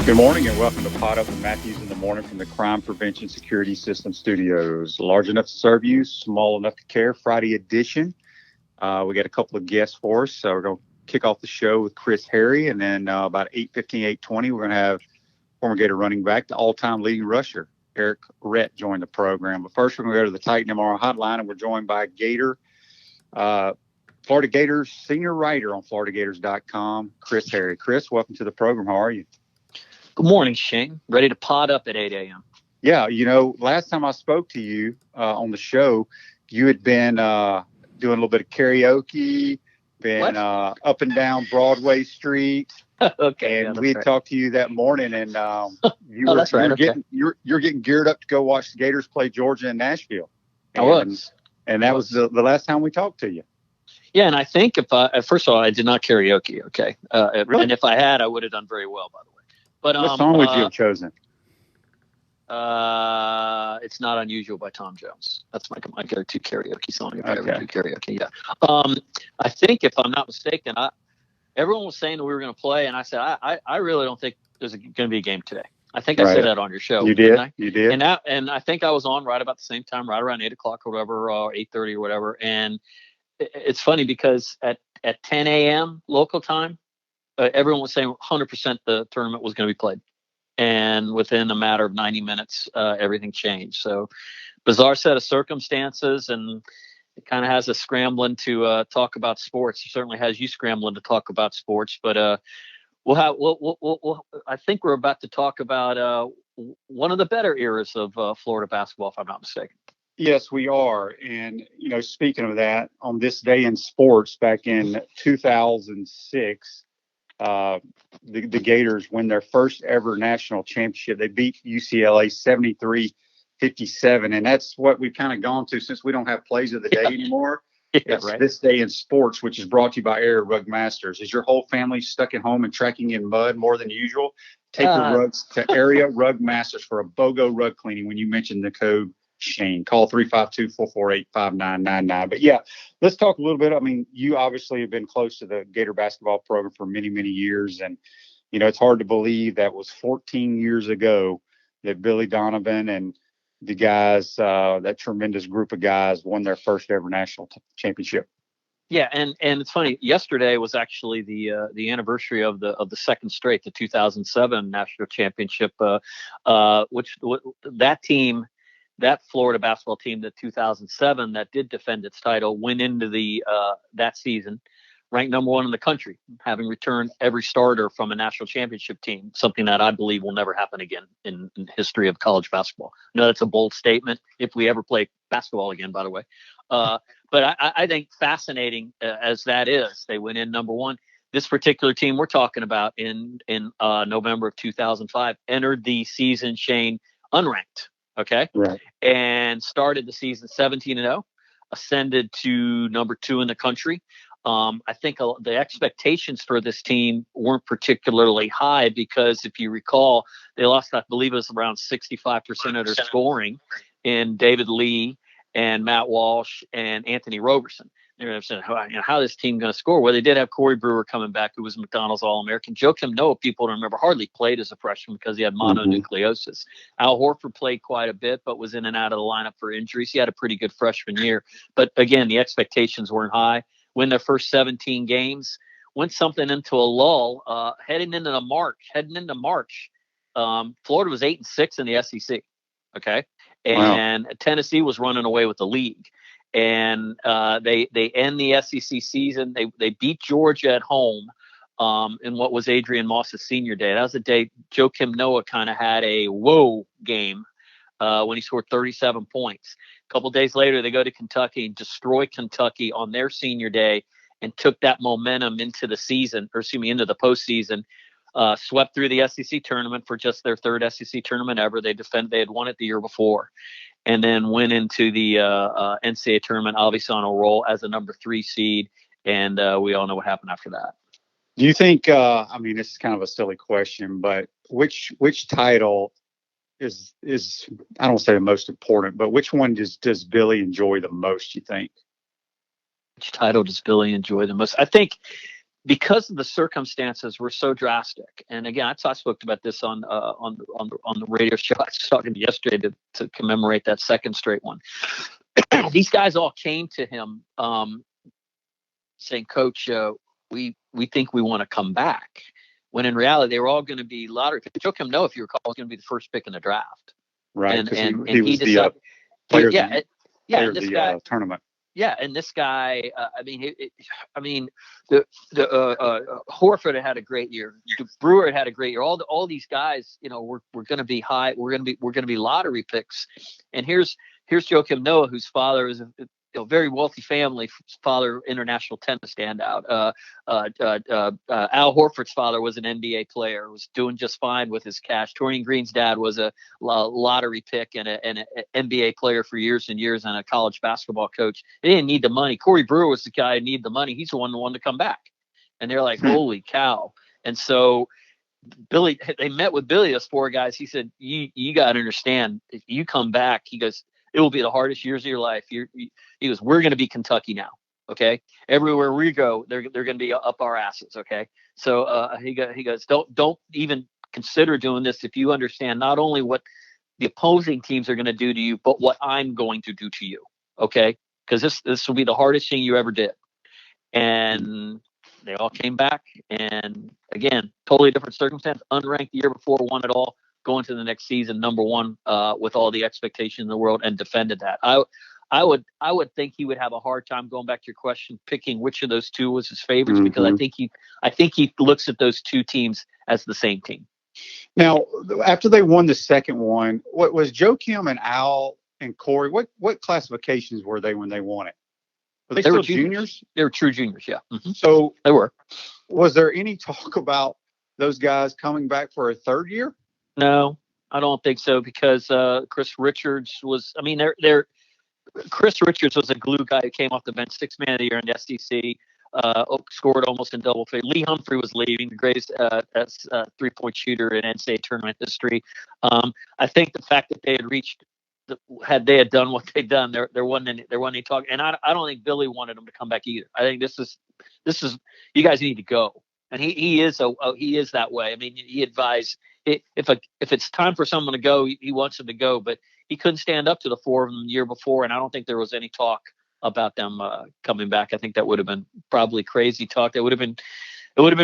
Good morning and welcome to Pot Up with Matthews in the Morning from the Crime Prevention Security System Studios. Large enough to serve you, small enough to care, Friday edition. We got a couple of guests for us. So we're going to kick off the show with Chris Harry, and then about 8:15, 8:20, we're going to have former Gator running back, the all-time leading rusher, Errict Rhett, join the program. But first, we're going to go to the Titan MR hotline, and we're joined by Florida Gators senior writer on FloridaGators.com, Chris Harry. Chris, welcome to the program. How are you? Good morning, Shane. Ready to pod up at 8 a.m. Yeah, last time I spoke to you on the show, you had been doing a little bit of karaoke, been up and down Broadway Street. Okay, and we had talked to you that morning, and you're getting geared up to go watch the Gators play Georgia and Nashville. And that was the last time we talked to you. Yeah, and I think first of all, I did not karaoke. Okay, and if I had, I would have done very well, by the way. But what song would you have chosen? It's Not Unusual by Tom Jones. That's my go-to karaoke song if I ever do karaoke. Yeah. I think if I'm not mistaken, everyone was saying that we were going to play, and I said I really don't think there's going to be a game today. I think I said that on your show. You did. You did. And I think I was on right about the same time, right around 8 o'clock or whatever, 8:30 or whatever. And it's funny because at 10 a.m. local time, everyone was saying 100% the tournament was going to be played. And within a matter of 90 minutes, everything changed. So bizarre set of circumstances, and it kind of has us scrambling to talk about sports. It certainly has you scrambling to talk about sports. But I think we're about to talk about one of the better eras of Florida basketball, if I'm not mistaken. Yes, we are. And, speaking of that, on this day in sports back in 2006, the Gators win their first ever national championship. They beat UCLA 73-57. And that's what we've kind of gone to since we don't have plays of the day anymore. It's this day in sports, which is brought to you by Errict Rug Masters. Is your whole family stuck at home and trekking in mud more than usual? Take your rugs to Area Rug Masters for a BOGO rug cleaning when you mention the code Shane. Call 352-448-5999. But yeah, let's talk a little bit. I mean, you obviously have been close to the Gator basketball program for many, many years. And, it's hard to believe that was 14 years ago that Billy Donovan and the guys, that tremendous group of guys, won their first ever national championship. Yeah, and it's funny. Yesterday was actually the anniversary of the second straight, the 2007 national championship, which that team. That Florida basketball team, the 2007, that did defend its title, went into that season ranked number one in the country, having returned every starter from a national championship team, something that I believe will never happen again in history of college basketball. No, that's a bold statement if we ever play basketball again, by the way. But I think fascinating as that is, they went in number one. This particular team we're talking about in November of 2005 entered the season, Shane, unranked. Okay. Right. And started the season 17-0, ascended to number 2 in the country. I think the expectations for this team weren't particularly high because if you recall, they lost, I believe it was around 65% of their scoring in David Lee and Matt Walsh and Anthony Roberson. They're saying, how is this team going to score? Well, they did have Corey Brewer coming back, who was McDonald's All-American. Joakim Noah, people don't remember, hardly played as a freshman because he had mononucleosis. Al Horford played quite a bit, but was in and out of the lineup for injuries. He had a pretty good freshman year. But again, the expectations weren't high. Win their first 17 games, went something into a lull. Heading into March, Florida was 8-6 in the SEC. Okay. And Tennessee was running away with the league. And they end the SEC season. They beat Georgia at home in what was Adrian Moss's senior day. That was the day Joakim Noah kind of had a whoa game when he scored 37 points. A couple days later, they go to Kentucky and destroy Kentucky on their senior day and took that momentum into the season, into the postseason. Swept through the SEC tournament for just their third SEC tournament ever. They had won it the year before. And then went into the NCAA tournament, obviously on a roll as a number 3 seed. And we all know what happened after that. Do you think, this is kind of a silly question, but which title is I don't say the most important, but which one does Billy enjoy the most, you think? Which title does Billy enjoy the most? I think because the circumstances were so drastic. And again, I spoke about this on the radio show. I was talking yesterday to commemorate that second straight one. These guys all came to him saying, "Coach, we think we want to come back." When in reality, they were all going to be lottery picks. Joakim Noah, if you recall, was going to be the first pick in the draft. Right, and he was decided, the player of this the guy, tournament. Yeah, and this guy, the Horford had a great year. Brewer had a great year. All these guys, we're going to be high. We're going to be lottery picks. And here's Joakim Noah, whose father is a very wealthy family. Father, international tennis standout. Al Horford's father was an NBA player. Was doing just fine with his cash. Torian Green's dad was a lottery pick and an NBA player for years and years, and a college basketball coach. They didn't need the money. Corey Brewer was the guy who needed the money. He's the one to come back. And they're like, holy cow. And so they met with Billy, those four guys. He said, you got to understand, if you come back, he goes, it will be the hardest years of your life. He goes, we're going to be Kentucky now. Okay. Everywhere we go, they're going to be up our asses. Okay. So he goes, don't even consider doing this if you understand not only what the opposing teams are going to do to you, but what I'm going to do to you. Okay. Because this will be the hardest thing you ever did. And they all came back. And again, totally different circumstance. Unranked the year before, won it all. Going to the next season, number one, with all the expectation in the world, and defended that. I would think he would have a hard time, going back to your question, picking which of those two was his favorites, because I think he looks at those two teams as the same team. Now, after they won the second one, what was Joakim and Al and Corey? What classifications were they when they won it? Were they still juniors? They were true juniors, yeah. Mm-hmm. So they were. Was there any talk about those guys coming back for a third year? No, I don't think so, because Chris Richards was. I mean, Chris Richards was a glue guy who came off the bench, 6th man of the year in the SEC. Scored almost in double figures. Lee Humphrey was leaving, the greatest three-point shooter in NCAA tournament history. I think the fact that they had reached, had done what they'd done, there wasn't any talk. And I don't think Billy wanted them to come back either. I think this is you guys need to go. And he is that way. I mean, he advised if it's time for someone to go, he wants them to go. But he couldn't stand up to the four of them the year before, and I don't think there was any talk about them coming back. I think that would have been probably crazy talk. It would have been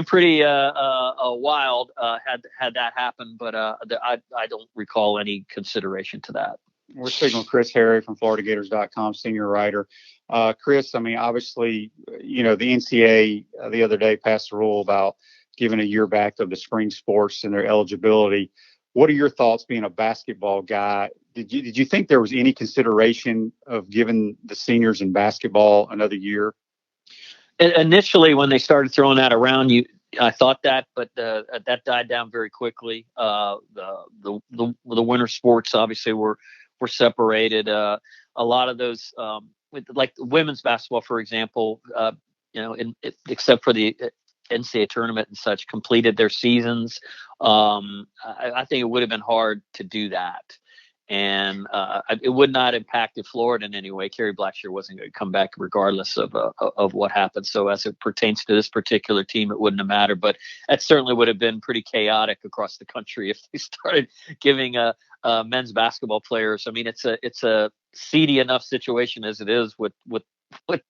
pretty wild had that happened. But I don't recall any consideration to that. We're speaking with Chris Harry from FloridaGators.com, senior writer. Chris, I mean, obviously, the NCAA the other day passed a rule about giving a year back of the spring sports and their eligibility. What are your thoughts, being a basketball guy? Did you think there was any consideration of giving the seniors in basketball another year? Initially, when they started throwing that around, I thought that, but that died down very quickly. The winter sports obviously were separated. A lot of those, like women's basketball, for example, except for the NCAA tournament and such, completed their seasons. I think it would have been hard to do that. And it would not have impacted Florida in any way. Kerry Blackshear wasn't going to come back regardless of what happened. So as it pertains to this particular team, it wouldn't have mattered. But that certainly would have been pretty chaotic across the country if they started giving men's basketball players. I mean, it's a seedy enough situation as it is with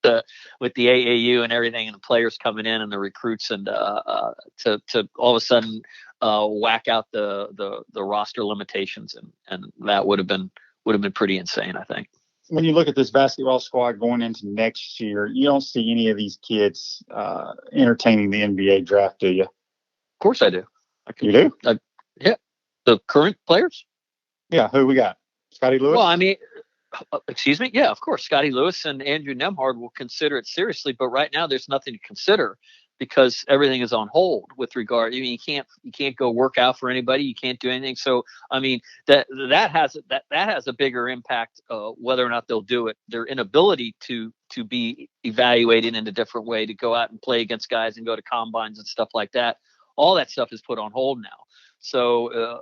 the AAU and everything, and the players coming in and the recruits, and to all of a sudden whack out the roster limitations, and that would have been pretty insane, I think. When you look at this basketball squad going into next year, you don't see any of these kids entertaining the NBA draft, do you? Of course I do. You do? Yeah. The current players? Yeah. Who we got? Scotty Lewis? Well, I mean, excuse me? Yeah, of course. Scotty Lewis and Andrew Nemhard will consider it seriously, but right now there's nothing to consider because everything is on hold with regard. I mean, you can't go work out for anybody. You can't do anything. So, I mean, that has a bigger impact whether or not they'll do it. Their inability to be evaluated in a different way, to go out and play against guys and go to combines and stuff like that. All that stuff is put on hold now. So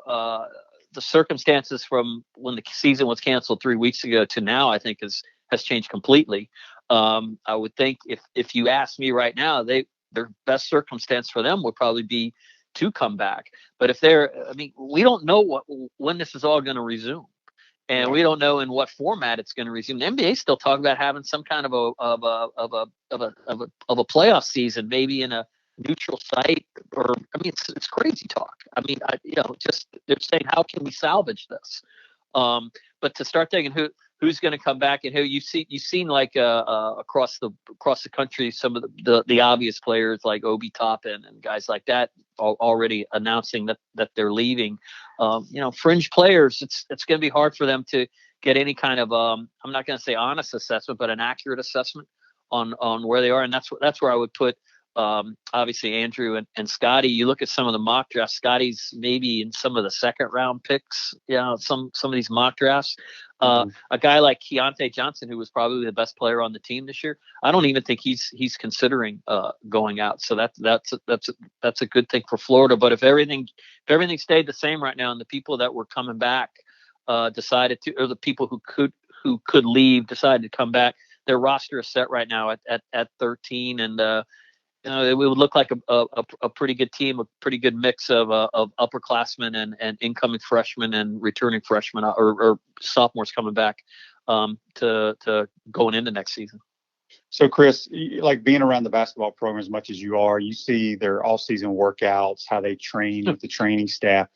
the circumstances from when the season was canceled 3 weeks ago to now, I think has changed completely. I would think if you ask me right now, their best circumstance for them would probably be to come back. But if they're, I mean, we don't know when this is all going to resume. And we don't know in what format it's going to resume. The NBA still talking about having some kind of a playoff season, maybe in a neutral site, or I mean, it's crazy talk. I mean, just they're saying, how can we salvage this? But to start thinking who's going to come back and who you've seen like across the country, some of the obvious players like Obi Toppin and guys like that already announcing that they're leaving. Fringe players, it's going to be hard for them to get any kind of I'm not going to say honest assessment, but an accurate assessment on where they are, and that's where I would put. Obviously Andrew and Scotty. You look at some of the mock drafts. Scotty's maybe in some of the second round picks. Some of these mock drafts. A guy like Keontae Johnson, who was probably the best player on the team this year, I don't even think he's considering going out. So that's a good thing for Florida. But if everything stayed the same right now, and the people that were coming back decided to, or the people who could leave decided to come back, their roster is set right now at 13, and it would look like a pretty good team, a pretty good mix of upperclassmen and incoming freshmen and returning freshmen or sophomores coming back to going into next season. So, Chris, like being around the basketball program as much as you are, you see their all-season workouts, how they train with the training staff.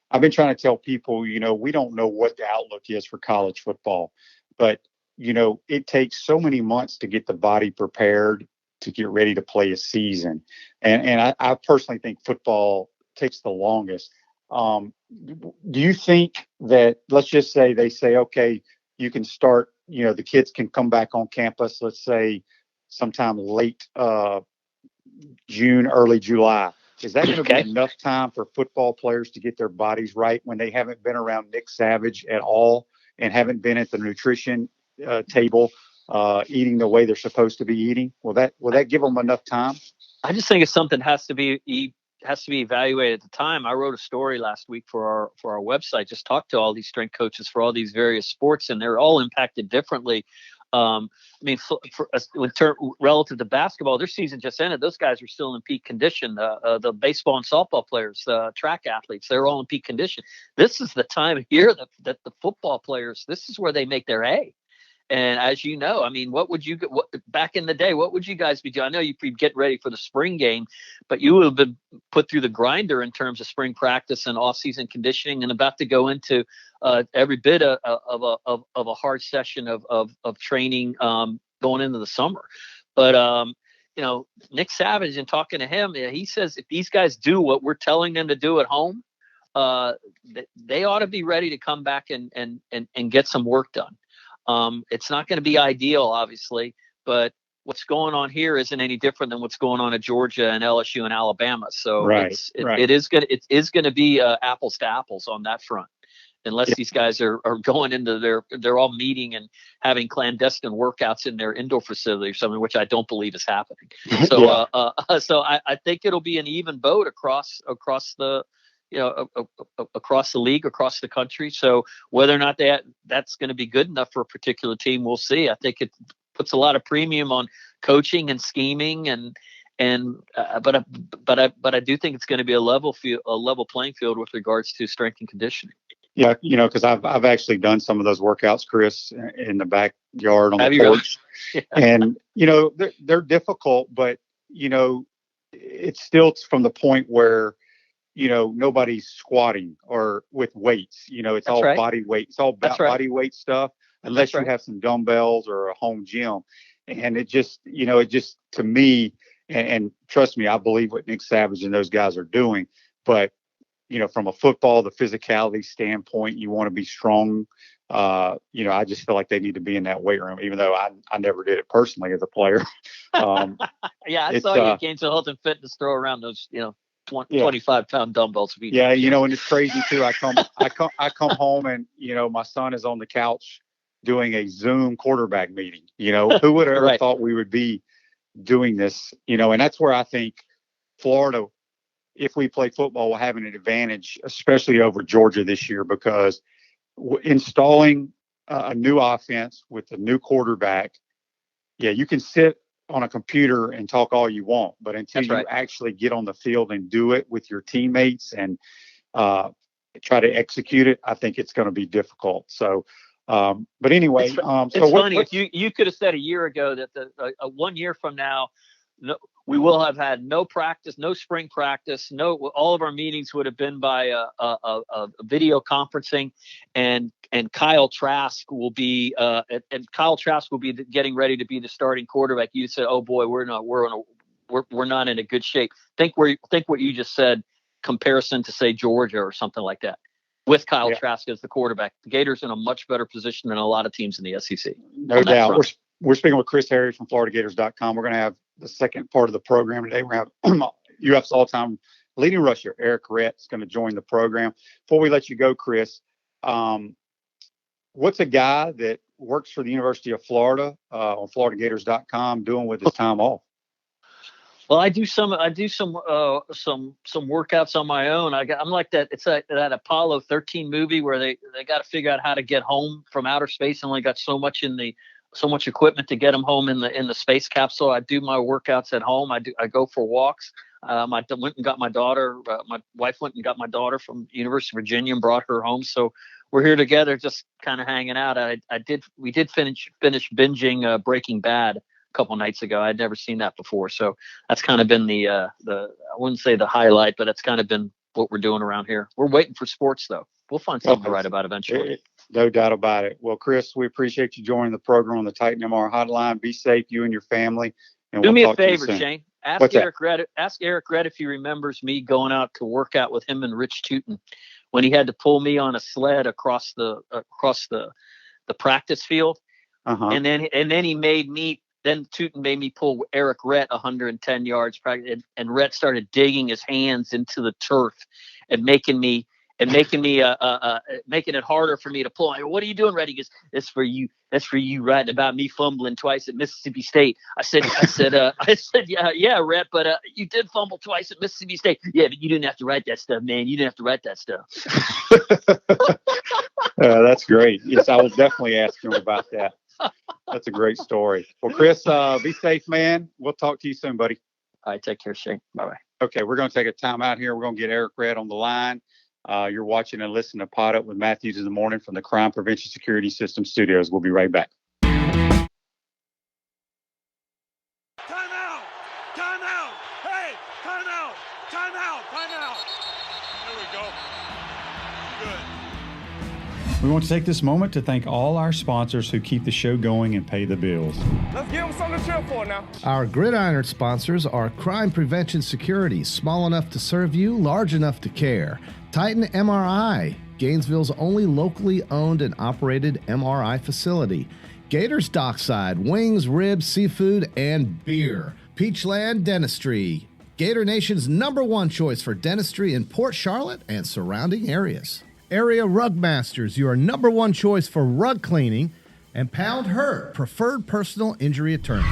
I've been trying to tell people, we don't know what the outlook is for college football, but, it takes so many months to get the body prepared to get ready to play a season. And I personally think football takes the longest. Do you think that, let's just say they say, okay, you can start, the kids can come back on campus, let's say sometime late June, early July. Is that going to be enough time for football players to get their bodies right when they haven't been around Nick Savage at all and haven't been at the nutrition table eating the way they're supposed to be eating? Will that give them enough time? I just think it's something has to be evaluated at the time. I wrote a story last week for our website, just talked to all these strength coaches for all these various sports, and they're all impacted differently. Relative to basketball, their season just ended. Those guys are still in peak condition. The baseball and softball players, track athletes, they're all in peak condition. This is the time of year that the football players, this is where they make their hay. And as you know, I mean, back in the day, what would you guys be doing? I know you'd get ready for the spring game, but you would have been put through the grinder in terms of spring practice and off-season conditioning, and about to go into every bit of a hard session of training going into the summer. But Nick Savage, and talking to him, he says if these guys do what we're telling them to do at home, they ought to be ready to come back and get some work done. It's not going to be ideal, obviously, but what's going on here isn't any different than what's going on at Georgia and LSU and Alabama. So it is going to be apples to apples on that front, unless these guys are going into they're all meeting and having clandestine workouts in their indoor facility or something, which I don't believe is happening. So so I think it'll be an even boat across the across the league, across the country. So whether or not that's going to be good enough for a particular team, we'll see. I think it puts a lot of premium on coaching and scheming, but I do think it's going to be a level playing field with regards to strength and conditioning. Yeah, because I've actually done some of those workouts, Chris, in the backyard on the porch, really? And they're difficult, but it's still from the point where nobody's squatting or with weights. It's all body weight. It's all about body weight stuff, unless you have some dumbbells or a home gym. And it just to me, and trust me, I believe what Nick Savage and those guys are doing. But from a football, the physicality standpoint, you want to be strong. I just feel like they need to be in that weight room, even though I never did it personally as a player. I saw you at Gainesville Health and Fitness throw around those, 25-pound dumbbells. Yeah, and it's crazy too. I come home and my son is on the couch doing a Zoom quarterback meeting. Who would have ever thought we would be doing this? And that's where I think Florida, if we play football, will have an advantage, especially over Georgia this year, because installing a new offense with a new quarterback, you can sit on a computer and talk all you want, but until you actually get on the field and do it with your teammates and try to execute it, I think it's going to be difficult. So, but anyway, it's funny. If you could have said a year ago that 1 year from now, we will have had no practice, no spring practice, all of our meetings would have been by a video conferencing, and Kyle Trask will be getting ready to be the starting quarterback. You said, "Oh boy, we're not in a good shape." Think what you just said. Comparison to say Georgia or something like that, with Kyle Trask as the quarterback, the Gators in a much better position than a lot of teams in the SEC. No doubt. We're speaking with Chris Harry from FloridaGators.com. We're going to have the second part of the program today. We're going to have UF's all-time leading rusher, Errict Rhett, is going to join the program. Before we let you go, Chris, what's a guy that works for the University of Florida on FloridaGators.com doing with his time off? Well, I do some workouts on my own. I'm like that. It's that Apollo 13 movie where they got to figure out how to get home from outer space and only got so much equipment to get them home in the space capsule. I do my workouts at home. I go for walks. I went and got my daughter. My wife went and got my daughter from University of Virginia and brought her home. So we're here together, just kind of hanging out. We did finish binging Breaking Bad a couple nights ago. I'd never seen that before. So that's kind of been the I wouldn't say the highlight, but that's kind of been what we're doing around here. We're waiting for sports though. We'll find something to write about eventually. No doubt about it. Well, Chris, we appreciate you joining the program on the Titan MR hotline. Be safe, you and your family. And do me a favor, Shane. Ask Errict Rhett if he remembers me going out to work out with him and Rich Tootin when he had to pull me on a sled across the practice field. And then he made me. Then Tootin made me pull Errict Rhett 110 yards, and Rhett started digging his hands into the turf and making it harder for me to pull. I go, "What are you doing, Rhett?" He goes, "That's for you. That's for you writing about me fumbling twice at Mississippi State." I said, yeah, Rhett, but you did fumble twice at Mississippi State. Yeah, but you didn't have to write that stuff, man. You didn't have to write that stuff. That's great. Yes, I will definitely ask him about that. That's a great story. Well, Chris, be safe, man. We'll talk to you soon, buddy. All right, take care, Shane. Bye-bye. Okay, we're going to take a time out here. We're going to get Errict Rhett on the line. You're watching and listening to Pod Up with Matthews in the Morning from the Crime Prevention Security System Studios. We'll be right back. Time out! Hey, time out! There we go. Good. We want to take this moment to thank all our sponsors who keep the show going and pay the bills. Let's give them something to cheer for now. Our Gridiron sponsors are Crime Prevention Security, small enough to serve you, large enough to care. Titan MRI, Gainesville's only locally owned and operated MRI facility. Gators Dockside, wings, ribs, seafood, and beer. Peachland Dentistry, Gator Nation's #1 choice for dentistry in Port Charlotte and surrounding areas. Area Rug Masters, your #1 choice for rug cleaning. And Pound Hurt, preferred personal injury attorneys.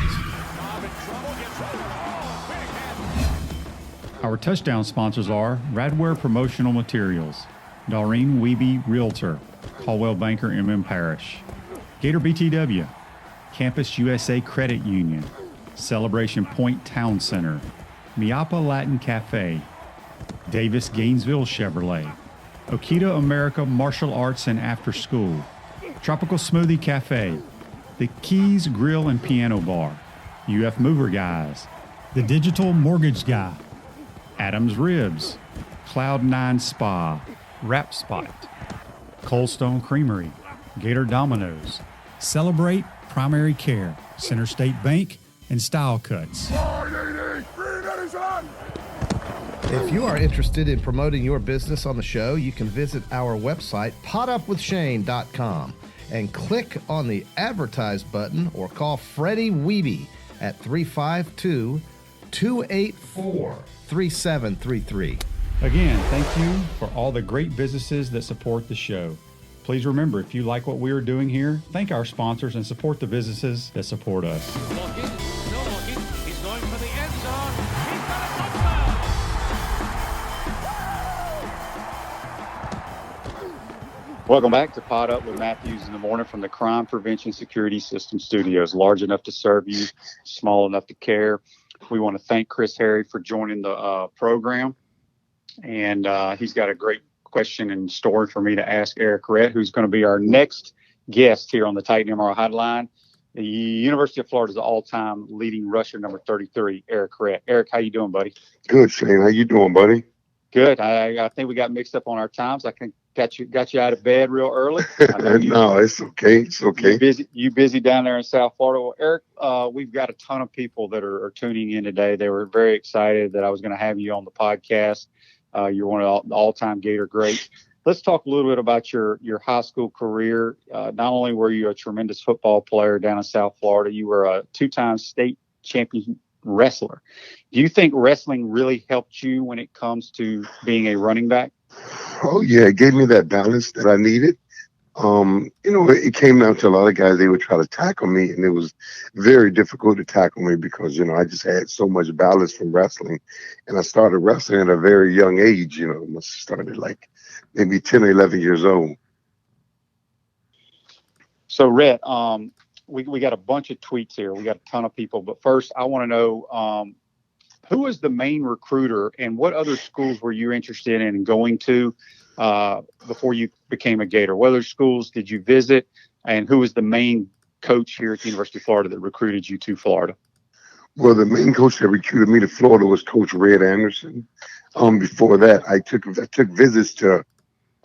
Our touchdown sponsors are Radware Promotional Materials, Doreen Wiebe Realtor, Caldwell Banker M.M. Parish, Gator BTW, Campus USA Credit Union, Celebration Point Town Center, Miapa Latin Cafe, Davis Gainesville Chevrolet, Okita America Martial Arts and After School, Tropical Smoothie Cafe, The Keys Grill and Piano Bar, UF Mover Guys, The Digital Mortgage Guy, Adams Ribs, Cloud9 Spa, Wrap Spot, Coldstone Creamery, Gator Dominoes, Celebrate Primary Care, Center State Bank, and Style Cuts. If you are interested in promoting your business on the show, you can visit our website, podupwithshane.com, and click on the Advertise button or call Freddie Wiebe at 352-284-3733. Again, thank you for all the great businesses that support the show. Please remember, if you like what we are doing here, thank our sponsors and support the businesses that support us. He's going for the end zone. He's got a touchdown. Welcome back to Pod Up with Matthews in the Morning from the Crime Prevention Security System Studios. Large enough to serve you, small enough to care. We want to thank Chris Harry for joining the program. And he's got a great question and story for me to ask Rhett, who's going to be our next guest here on the Titan MRI Hotline. The University of Florida's all-time leading rusher, number 33, Rhett. Errict, how you doing, buddy? Good, Shane. How you doing, buddy? Good. I think we got mixed up on our times. I think got you out of bed real early. No, it's okay. It's okay. You busy down there in South Florida. Well, Errict, we've got a ton of people that are tuning in today. They were very excited that I was going to have you on the podcast. You're one of the all-time Gator greats. Let's talk a little bit about your high school career. Not only were you a tremendous football player down in South Florida, you were a two-time state champion wrestler. Do you think wrestling really helped you when it comes to being a running back? Oh, yeah. It gave me that balance that I needed. It came down to a lot of guys, they would try to tackle me, and it was very difficult to tackle me because, I just had so much balance from wrestling. And I started wrestling at a very young age, must have started like maybe 10 or 11 years old. So, Rhett, we got a bunch of tweets here. We got a ton of people. But first, I want to know who was the main recruiter and what other schools were you interested in going to before you became a Gator? What other schools did you visit, and who was the main coach here at the University of Florida that recruited you to Florida? Well, the main coach that recruited me to Florida was Coach Rhett Anderson. Before that, I took visits to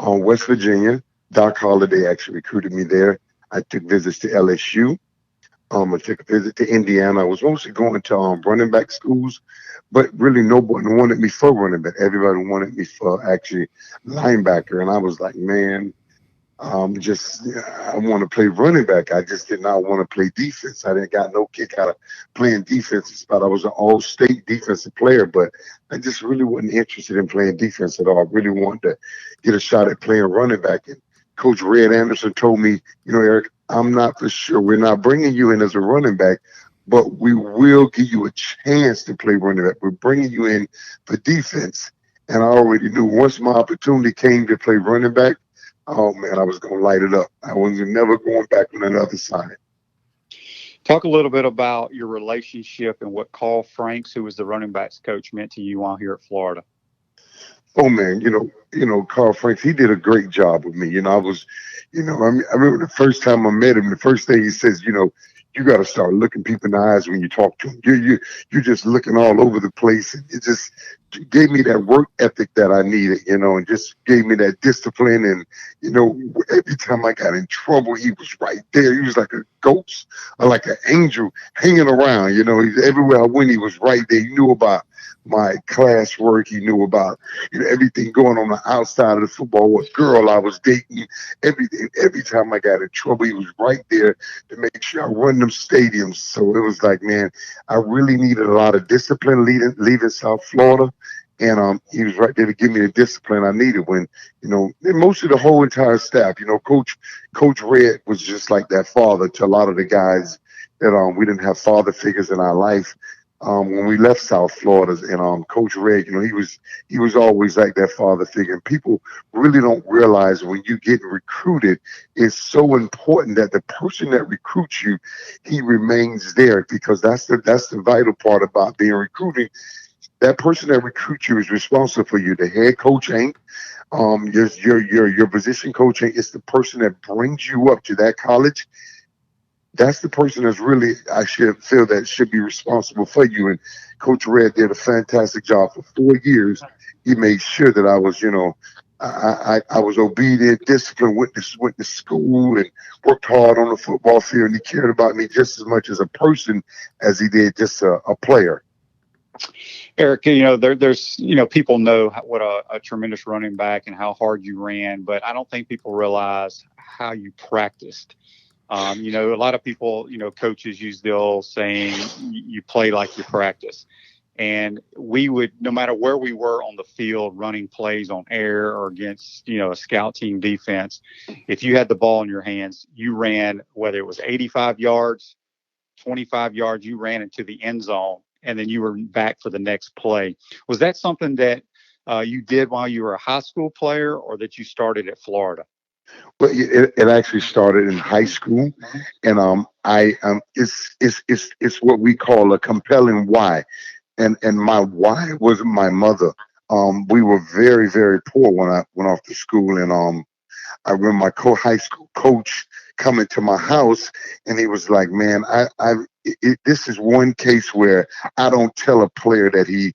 West Virginia. Doc Holliday actually recruited me there. I took visits to LSU. I took a visit to Indiana. I was mostly going to running back schools, but really nobody wanted me for running back. Everybody wanted me for actually linebacker. And I was like, man, I want to play running back. I just did not want to play defense. I didn't got no kick out of playing defense. But I was an all-state defensive player, but I just really wasn't interested in playing defense at all. I really wanted to get a shot at playing running back. And Coach Rhett Anderson told me, Errict, I'm not for sure. We're not bringing you in as a running back, but we will give you a chance to play running back. We're bringing you in for defense. And I already knew once my opportunity came to play running back, oh, man, I was going to light it up. I was never going back on another side. Talk a little bit about your relationship and what Carl Franks, who was the running backs coach, meant to you while here at Florida. Oh, man, Carl Franks, he did a great job with me. I remember the first time I met him, the first thing he says, you got to start looking people in the eyes when you talk to them. You're just looking all over the place. And it just gave me that work ethic that I needed, and just gave me that discipline. And, every time I got in trouble, he was right there. He was like a ghost or like an angel hanging around. Everywhere I went, he was right there. He knew about my classwork. He knew about everything going on the outside of the football, what girl I was dating, everything. Every time I got in trouble, he was right there to make sure I run them stadiums. So it was like, man, I really needed a lot of discipline leaving South Florida. And he was right there to give me the discipline I needed when, most of the whole entire staff, Coach Rhett was just like that father to a lot of the guys that we didn't have father figures in our life. When we left South Florida, and Coach Rhett, he was always like that father figure. And people really don't realize when you get recruited, it's so important that the person that recruits you, he remains there, because that's the vital part about being recruiting. That person that recruits you is responsible for you. The head coach ain't. Your position coach ain't. It's the person that brings you up to that college. That's the person that's really, I should feel, that should be responsible for you. And Coach Rhett did a fantastic job for 4 years. He made sure that I was, I was obedient, disciplined, went to school and worked hard on the football field. And he cared about me just as much as a person as he did just a player. Errict, there's people know what a tremendous running back and how hard you ran, but I don't think people realize how you practiced. A lot of people, coaches use the old saying, you play like you practice. And we would, no matter where we were on the field, running plays on air or against, a scout team defense, if you had the ball in your hands, you ran, whether it was 85 yards, 25 yards, you ran into the end zone, and then you were back for the next play. Was that something that you did while you were a high school player, or that you started at Florida? But it actually started in high school, and I it's what we call a compelling why, and my why was my mother. We were very very poor when I went off to school, and I remember my high school coach coming to my house, and he was like, "Man, this is one case where I don't tell a player that you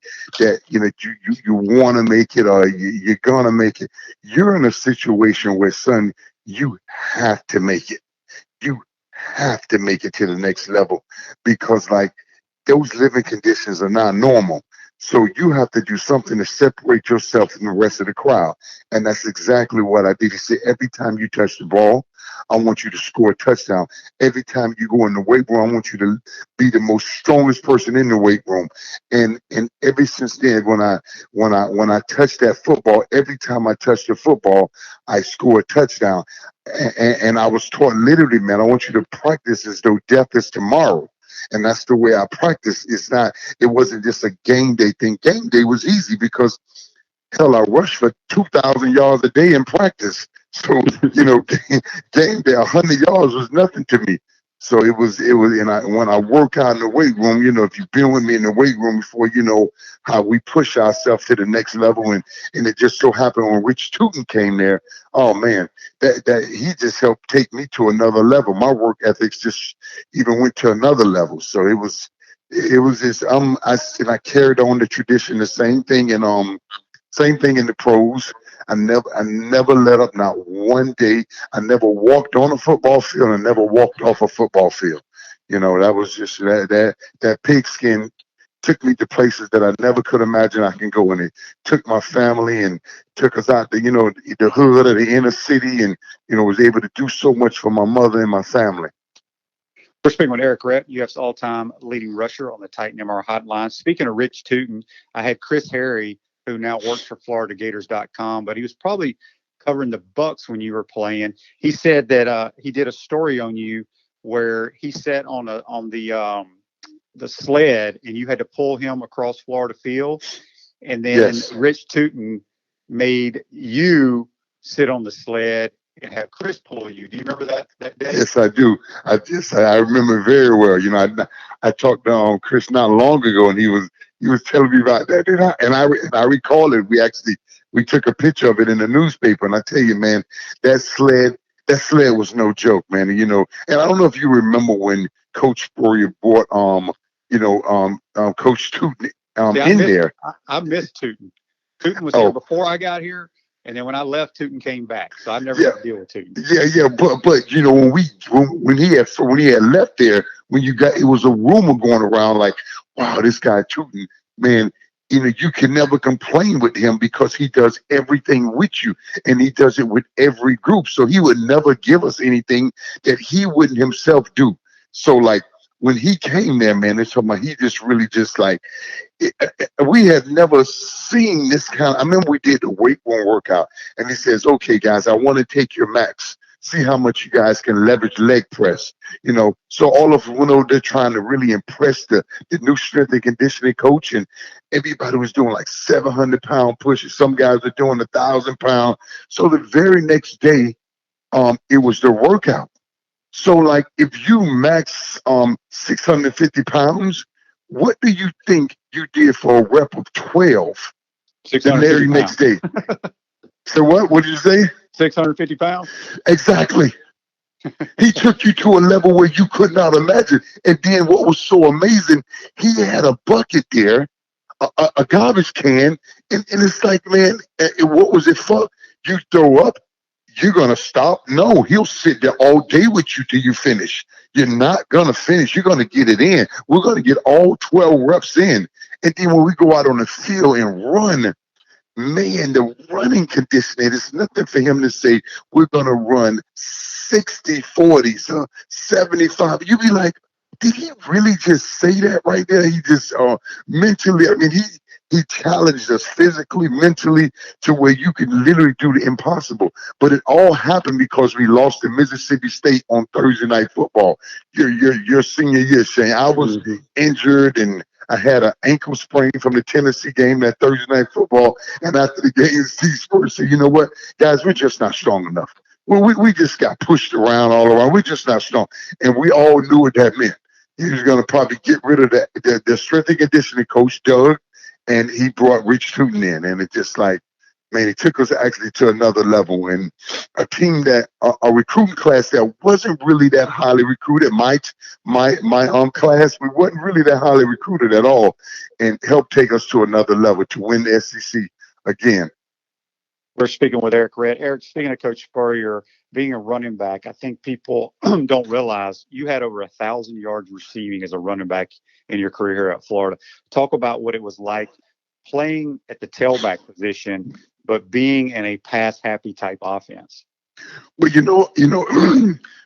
want to make it or you're gonna make it. You're in a situation where, son, you have to make it. You have to make it to the next level because like those living conditions are not normal. So you have to do something to separate yourself from the rest of the crowd. And that's exactly what I did. He said, every time you touch the ball, I want you to score a touchdown. Every time you go in the weight room, I want you to be the most strongest person in the weight room. And ever since then, when I touch that football, every time I touch the football, I score a touchdown. And I was taught literally, man, I want you to practice as though death is tomorrow. And that's the way I practice. It wasn't just a game day thing. Game day was easy because hell, I rushed for 2,000 yards a day in practice. So, game day, 100 yards was nothing to me. So when I work out in the weight room, if you've been with me in the weight room before, you know how we push ourselves to the next level. And it just so happened when Rich Tootin came there, oh man, that he just helped take me to another level. My work ethics just even went to another level. So it was just, I carried on the tradition, the same thing in the pros. I never let up, not one day. I never walked on a football field. I never walked off a football field. That was just that pigskin took me to places that I never could imagine I can go. And it took my family and took us out to, the hood of the inner city, and, was able to do so much for my mother and my family. We're speaking with Errict Rhett, UF's all-time leading rusher on the Titan MR hotline. Speaking of Rich Tootin, I had Chris Harry, who now works for FloridaGators.com, but he was probably covering the Bucks when you were playing. He said that he did a story on you where he sat on the sled and you had to pull him across Florida Field, and then Yes. Rich Tootin made you sit on the sled and have Chris pull you. Do you remember that day? Yes, I do. I remember very well. I talked to Chris not long ago, and he was telling me about that, and I recall it. We took a picture of it in the newspaper, and I tell you, man, that sled was no joke, man. And I don't know if you remember when Coach Spurrier brought Coach Tootin See, in there. I missed Tootin. Tootin was here before I got here. And then when I left, Tootin came back, so I never had to deal with Tootin. Yeah. But when he had left there, it was a rumor going around like, wow, this guy Tootin, man, you can never complain with him because he does everything with you, and he does it with every group. So he would never give us anything that he wouldn't himself do. So like when he came there, man, it's something he just really just like. We had never seen this kind. I remember we did the weight room workout, and he says, "Okay, guys, I want to take your max. See how much you guys can leverage leg press." So all of they're trying to really impress the new strength and conditioning coach, and everybody was doing like 700-pound pushes. Some guys were doing 1,000-pound. So the very next day, it was the workout. So like if you max 650 pounds. What do you think you did for a rep of 12 the very next day? So what? What did you say? 650 pounds? Exactly. He took you to a level where you could not imagine. And then what was so amazing, he had a bucket there, a garbage can, and it's like, man, what was it for? You throw up, you're going to stop? No, he'll sit there all day with you till you finish. You're not going to finish. You're going to get it in. We're going to get all 12 reps in. And then when we go out on the field and run, man, the running conditioning, it's nothing for him to say, we're going to run 60, 40, so 75. You'd be like, did he really just say that right there? He just mentally, he challenged us physically, mentally, to where you can literally do the impossible. But it all happened because we lost to Mississippi State on Thursday Night Football. Your senior year, Shane. I was injured, and I had an ankle sprain from the Tennessee game, that Thursday Night Football. And after the game, Steve Spurrier said, you know what, guys, we're just not strong enough. Well, we just got pushed around all around. We're just not strong. And we all knew what that meant. He was going to probably get rid of the strength and conditioning coach, Doug, and he brought Rich Tootin in. And it just like, man, he took us actually to another level. And a team that, a recruiting class that wasn't really that highly recruited, my class, we wasn't really that highly recruited at all, and helped take us to another level to win the SEC again. We're speaking with Errict Rhett. Errict, speaking of Coach Spurrier, being a running back, I think people don't realize you had over 1,000 yards receiving as a running back in your career here at Florida. Talk about what it was like playing at the tailback position, but being in a pass-happy type offense. Well,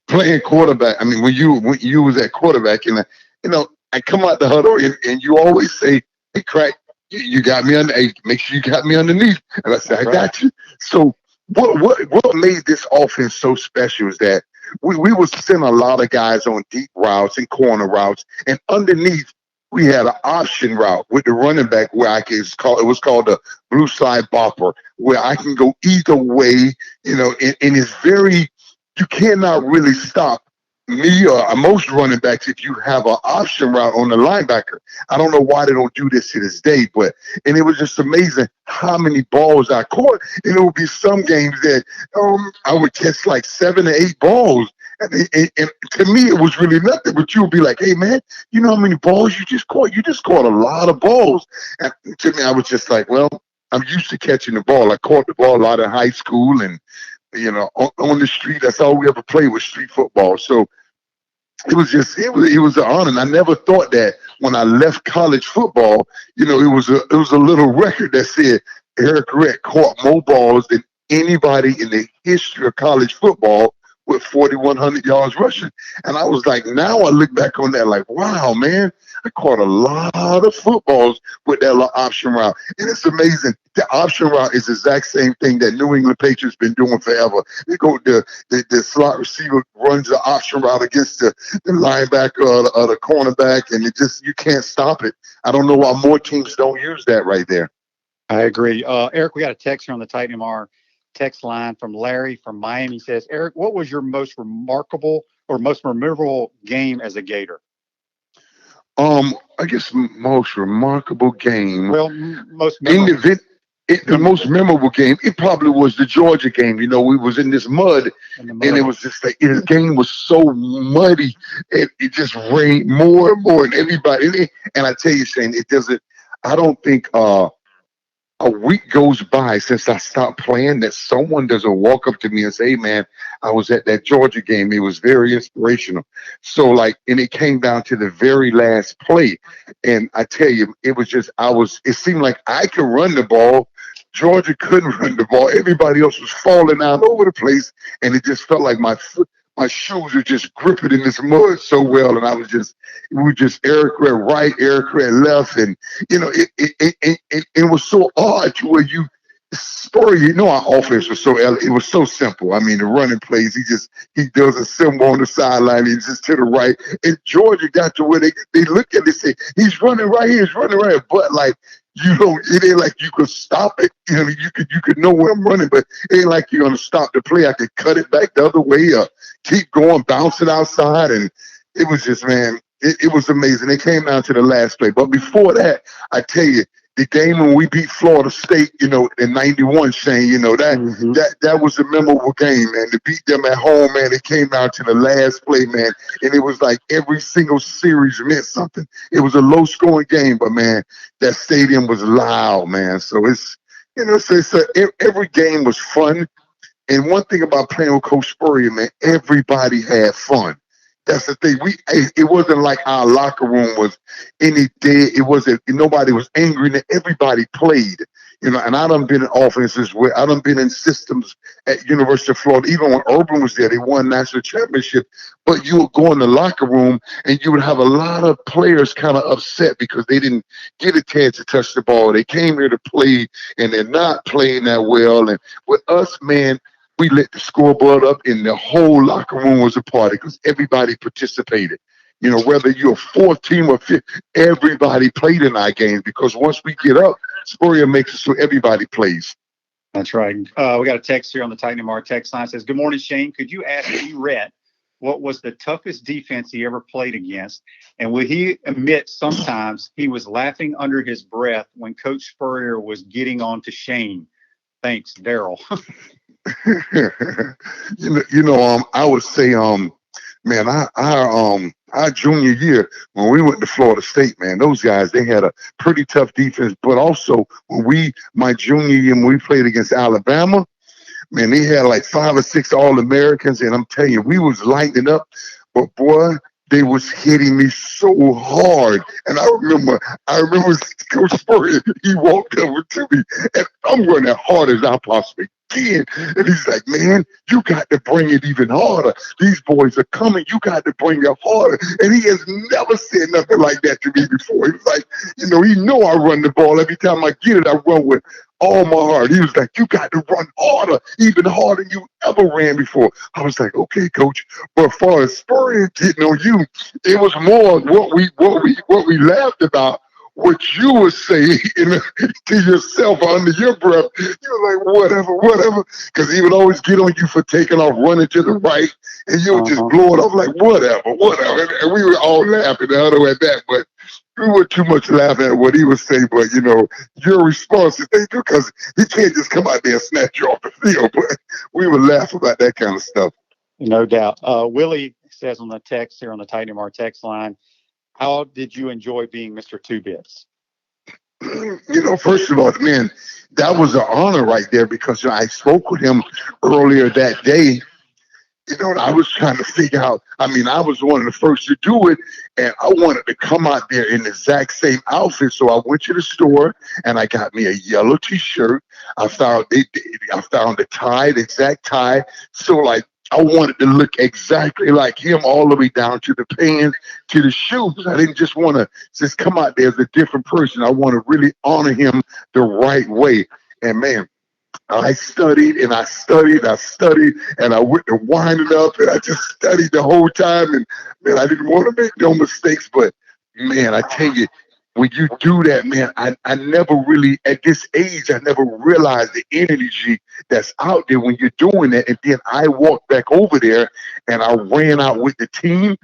playing quarterback. I mean, when you was at quarterback, and I come out the huddle, and you always say, "Hey, Crack, you got me under. Hey, make sure you got me underneath." And I said, "I got you." So what made this offense so special is that we would send a lot of guys on deep routes and corner routes, and underneath we had an option route with the running back where it was called the blue slide bopper, where I can go either way, and it's very, you cannot really stop me or most running backs if you have an option route on the linebacker. I don't know why they don't do this to this day, and it was just amazing how many balls I caught. And it would be some games that I would catch like 7 or 8 balls. And to me, it was really nothing. But you would be like, "Hey, man, you know how many balls you just caught? You just caught a lot of balls." And to me, I was just like, well, I'm used to catching the ball. I caught the ball a lot in high school, and on the street. That's all we ever played was street football. So it was an honor. And I never thought that when I left college football, it was a little record that said Errict Rhett caught more balls than anybody in the history of college football, with 4,100 yards rushing. And I was like, now I look back on that like, wow, man, I caught a lot of footballs with that little option route. And it's amazing. The option route is the exact same thing that New England Patriots been doing forever. They go, the slot receiver runs the option route against the linebacker or the cornerback, and you can't stop it. I don't know why more teams don't use that right there. I agree. Errict, we got a text here on the Titan MR text line from Larry from Miami. He says, "Errict, what was your most remarkable or most memorable game as a Gator?" I guess most remarkable game. Well, most memorable. The most memorable game, it probably was the Georgia game. We was in this mud, and it was just like the game was so muddy. It just rained more and more, and everybody. And I tell you, Shane, it doesn't. I don't think a week goes by since I stopped playing that someone doesn't walk up to me and say, "Hey, man, I was at that Georgia game. It was very inspirational." So and it came down to the very last play. And I tell you, it was just, it seemed like I could run the ball. Georgia couldn't run the ball. Everybody else was falling out over the place. And it just felt like my shoes were just gripping in this mud so well, and we were just Errict Rhett right, Errict Rhett left, and it was so odd to where our offense was it was so simple. I mean, the running plays, he does a symbol on the sideline, he's just to the right, and Georgia got to where they look at it and say, "He's running right here, he's running right," but like, it ain't like you could stop it. You could know where I'm running, but it ain't like you're gonna stop the play. I could cut it back the other way or keep going, bounce it outside, and it was just, man, it was amazing. It came down to the last play, but before that, I tell you, the game when we beat Florida State, in '91, Shane, that was a memorable game, man. To beat them at home, man, it came down to the last play, man, and it was like every single series meant something. It was a low-scoring game, but man, that stadium was loud, man. So every game was fun. And one thing about playing with Coach Spurrier, man, everybody had fun. That's the thing. It wasn't like our locker room was any day. It wasn't, nobody was angry. Everybody played, and I done been in offenses where I done been in systems at University of Florida. Even when Urban was there, they won national championship. But you would go in the locker room and you would have a lot of players kind of upset because they didn't get a chance to touch the ball. They came here to play and they're not playing that well. And with us, man, we lit the scoreboard up, and the whole locker room was a party because everybody participated. Whether you're a fourth team or fifth, everybody played in our games because once we get up, Spurrier makes it so everybody plays. That's right. We got a text here on the Titan MR text line. It says, "Good morning, Shane. Could you ask Rhett what was the toughest defense he ever played against? And would he admit sometimes he was laughing under his breath when Coach Spurrier was getting on to Shane? Thanks, Daryl." I would say, man, our junior year when we went to Florida State, man, those guys, they had a pretty tough defense. But also my junior year when we played against Alabama, man, they had like 5 or 6 All-Americans, and I'm telling you, we was lighting up, but boy, they was hitting me so hard. And I remember Coach Spurrier, he walked over to me, and I'm running as hard as I possibly can. And he's like, "Man, you got to bring it even harder. These boys are coming. You got to bring it harder." And he has never said nothing like that to me before. He was like, he know I run the ball. Every time I get it, I run with all my heart. He was like, "You got to run harder, even harder than you ever ran before." I was like, "Okay, Coach." But as far as Spurrier getting on you, it was more what we laughed about. What you would say to yourself under your breath, you were like, whatever, because he would always get on you for taking off, running to the right, and you would just blow it off like, whatever. And we were all laughing at that, but we were too much laughing at what he was saying. But, your response is because he can't just come out there and snatch you off the field. But we would laugh about that kind of stuff. No doubt. Willie says on the text here on the Titan MR text line, "How did you enjoy being Mr. Two Bits?" First of all, man, that was an honor right there because I spoke with him earlier that day. I was trying to figure out, I was one of the first to do it, and I wanted to come out there in the exact same outfit. So I went to the store and I got me a yellow T-shirt. I found the tie, the exact tie. So like, I wanted to look exactly like him all the way down to the pants, to the shoes. I didn't just want to just come out there as a different person. I want to really honor him the right way. And man, I studied and I studied, and I went to winding up, and I just studied the whole time. And man, I didn't want to make no mistakes, but man, I tell you, when you do that, man, I never really, at this age, I never realized the energy that's out there when you're doing that. And then I walked back over there and I ran out with the team.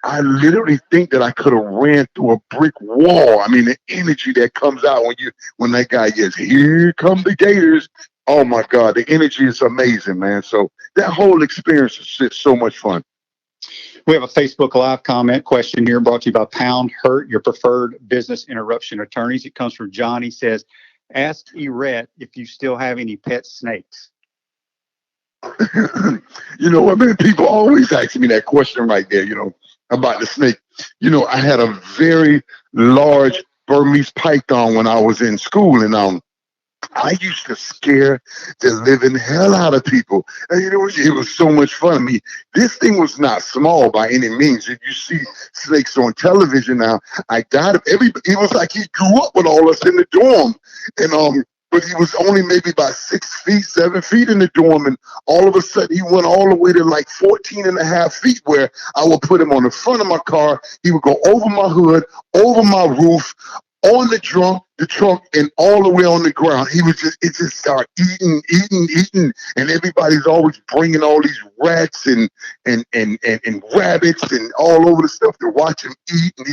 I literally think that I could have ran through a brick wall. The energy that comes out when that guy gets, "Here come the Gators." Oh my God, the energy is amazing, man. So that whole experience is just so much fun. We have a Facebook Live comment question here brought to you by Pound Hurt, your preferred business interruption attorneys. It comes from John. He says, "Ask Errict if you still have any pet snakes." People always ask me that question right there, about the snake. I had a very large Burmese python when I was in school, and I used to scare the living hell out of people. And it was so much fun. This thing was not small by any means. If you see snakes on television now, I got him. It was like he grew up with all us in the dorm. And but he was only maybe about 6 feet, 7 feet in the dorm. And all of a sudden he went all the way to like 14 and a half feet, where I would put him on the front of my car. He would go over my hood, over my roof, on the trunk, and all the way on the ground. It just started eating, and everybody's always bringing all these rats and rabbits and all over the stuff to watch him eat, and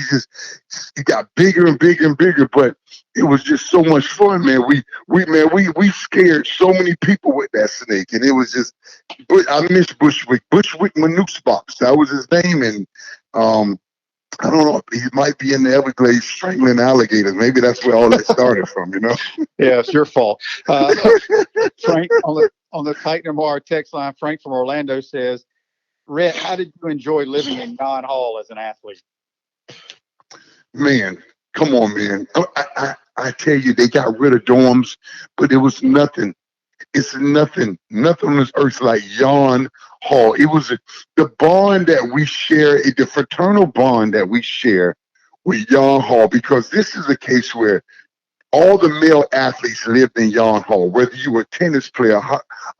he got bigger and bigger and bigger. But it was just so much fun, man. We scared so many people with that snake, and it was just. But I miss Bushwick Manusbox. That was his name, and I don't know. He might be in the Everglades strangling alligators. Maybe that's where all that started from, Yeah, it's your fault. Frank, on the Titan MR text line, Frank from Orlando says, "Rhett, how did you enjoy living in John Hall as an athlete?" Man, come on, man. I tell you, they got rid of dorms, but it was nothing. It's nothing on this earth like John Hall. It was the bond that we share, the fraternal bond that we share with John Hall, because this is a case where all the male athletes lived in John Hall, whether you were a tennis player,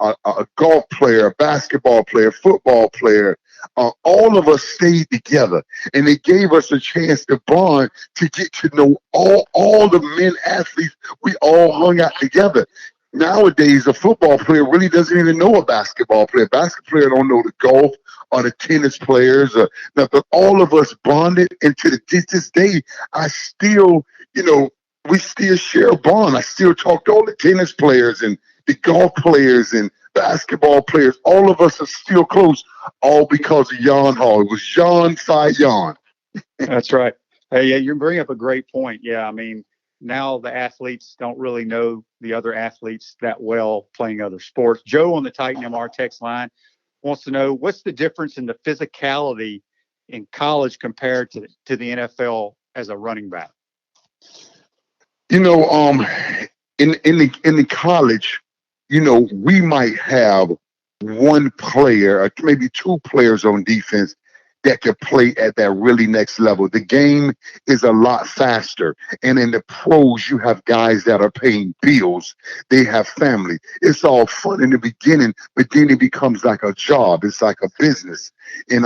a golf player, a basketball player, football player. All of us stayed together, and it gave us a chance to bond, to get to know all the men athletes. We all hung out together. nowadays, a football player really doesn't even know a basketball player. Basketball player don't know the golf or the tennis players or nothing. All of us bonded, and to this day, I still, we still share a bond. I still talk to all the tennis players and the golf players and basketball players. All of us are still close, all because of Jan Hall. It was Jan Phi Jan. That's right. Hey, yeah, you bring up a great point. Yeah, I mean, now the athletes don't really know the other athletes that well playing other sports. Joe on the Titan MR text line wants to know what's the difference in the physicality in college compared to the NFL as a running back. In the college, we might have one player or maybe two players on defense that could play at that really next level. The game is a lot faster. And in the pros, you have guys that are paying bills. They have family. It's all fun in the beginning, but then it becomes like a job. It's like a business. And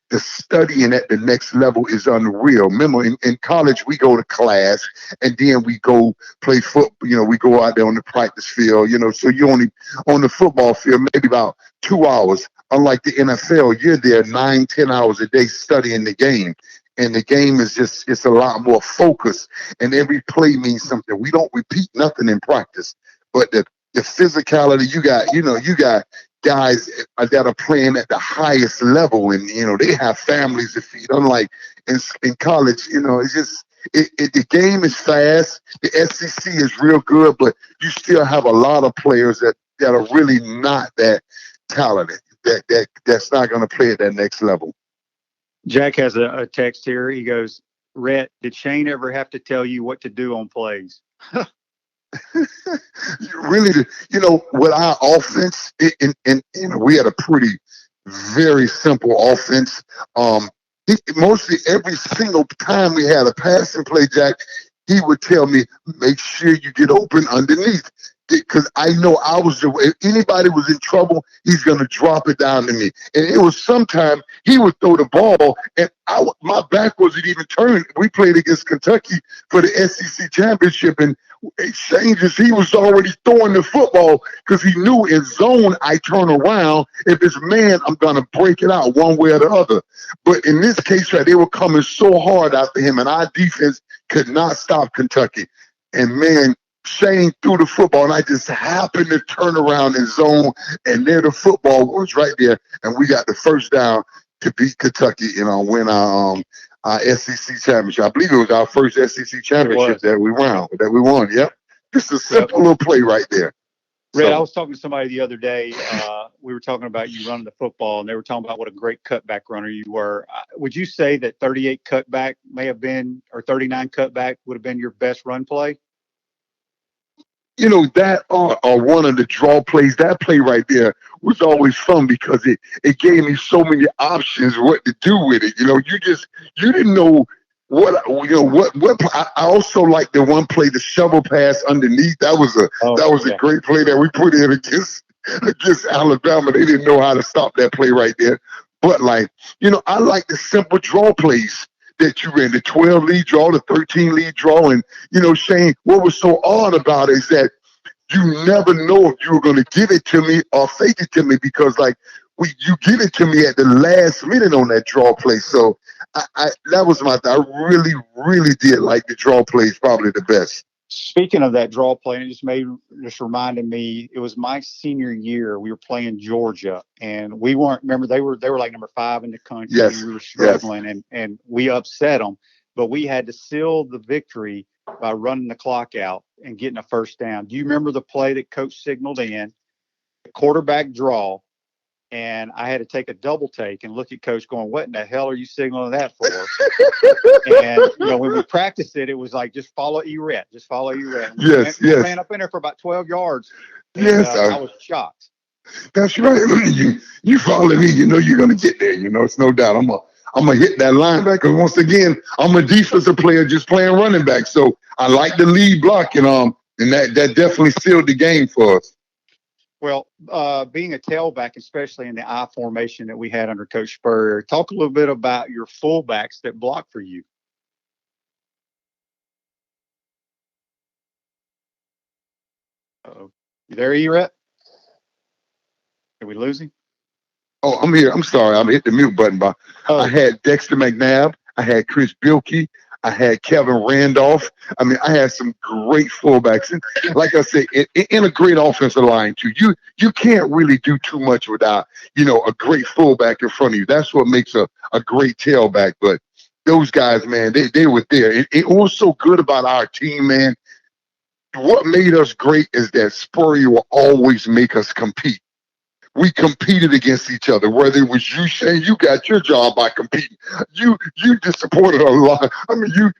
the studying at the next level is unreal. Remember, in college, we go to class and then we go play football. We go out there on the practice field, so you only on the football field, maybe about 2 hours. Unlike the NFL, you're there 9-10 hours a day studying the game. And the game is it's a lot more focused, and every play means something. We don't repeat nothing in practice, but the physicality, you got guys that are playing at the highest level, and they have families to feed. Unlike in college, it's just the game is fast. The SEC is real good, but you still have a lot of players that are really not that talented. That's not going to play at that next level. Jack has a text here. He goes, Rhett, did Shane ever have to tell you what to do on plays? Really, with our offense, and we had a very simple offense. Mostly every single time we had a passing play, Jack, he would tell me, make sure you get open underneath. Because I know if anybody was in trouble, he's going to drop it down to me. And it was sometime he would throw the ball, and my back wasn't even turned. We played against Kentucky for the SEC championship, and exchanges, he was already throwing the football because he knew in zone, I turn around. If it's man, I'm going to break it out one way or the other. But in this case, they were coming so hard after him, and our defense could not stop Kentucky. And man, Shane threw the football, and I just happened to turn around in zone, and there the football was right there, and we got the first down to beat Kentucky and win our SEC championship. I believe it was our first SEC championship that we won. Yep, just a simple little play right there. Rhett, I was talking to somebody the other day. We were talking about you running the football, and they were talking about what a great cutback runner you were. Would you say that 38 cutback may have been, or 39 cutback would have been your best run play? That or one of the draw plays, that play right there was always fun because it gave me so many options what to do with it. You didn't know what. I also like the one play, the shovel pass underneath. That was a great play that we put in against Alabama. They didn't know how to stop that play right there. But I like the simple draw plays that you ran, the 12 lead draw, the 13 lead draw. And, Shane, what was so odd about it is that you never know if you were going to give it to me or fake it to me because, you give it to me at the last minute on that draw play. So that was I really, really did like the draw plays, probably the best. Speaking of that draw play, it just reminded me, it was my senior year. We were playing Georgia, and we weren't, remember, they were like number 5 in the country. Yes. We were struggling, and we upset them, but we had to seal the victory by running the clock out and getting a first down. Do you remember the play that Coach signaled in? The quarterback draw, and I had to take a double take and look at Coach going, what in the hell are you signaling that for? And, when we practiced it, it was like, just follow Errict. Just follow Errict. Yes. Ran up in there for about 12 yards. And, I was shocked. That's right. You follow me, you're going to get there. It's no doubt. I'm going to hit that linebacker. Once again, I'm a defensive player just playing running back. So I like the lead block, and that definitely sealed the game for us. Well, being a tailback, especially in the I formation that we had under Coach Spurrier, talk a little bit about your fullbacks that block for you. Uh-oh. You there, Errict? Did we lose him? Oh, I'm here. I'm sorry. I hit the mute button. But Oh, I had Dexter McNabb. I had Chris Bilkey. I had Kevin Randolph. I mean, I had some great fullbacks. And like I said, in a great offensive line too. You can't really do too much without, a great fullback in front of you. That's what makes a great tailback. But those guys, man, they were there. It was so good about our team, man. What made us great is that Spurrier will always make us compete. We competed against each other. Whether it was you, Shane, you got your job by competing. You disappointed a lot. I mean, you